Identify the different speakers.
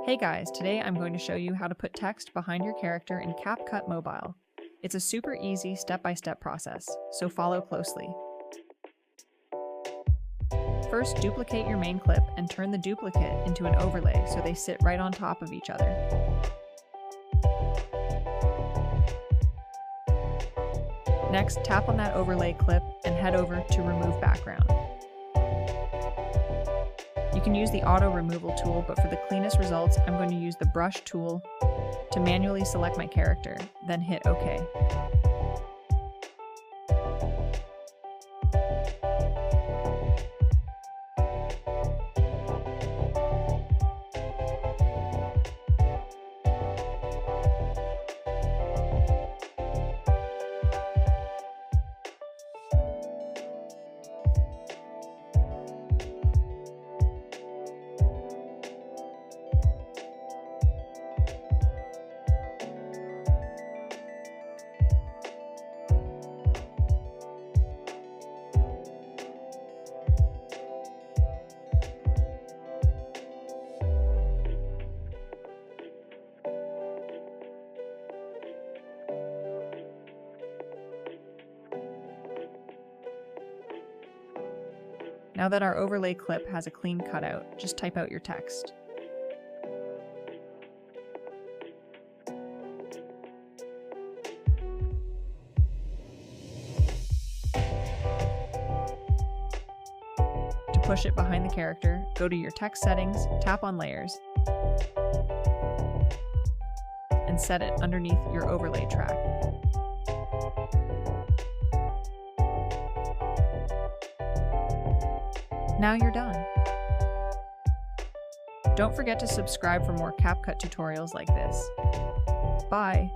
Speaker 1: Hey guys, today I'm going to show you how to put text behind your character in CapCut Mobile. It's a super easy step-by-step process, so follow closely. First, duplicate your main clip and turn the duplicate into an overlay so they sit right on top of each other. Next, tap on that overlay clip and head over to Remove Background. You can use the auto removal tool, but for the cleanest results, I'm going to use the brush tool to manually select my character, then hit OK. Now that our overlay clip has a clean cutout, just type out your text. To push it behind the character, go to your text settings, tap on layers, and set it underneath your overlay track. Now you're done. Don't forget to subscribe for more CapCut tutorials like this. Bye!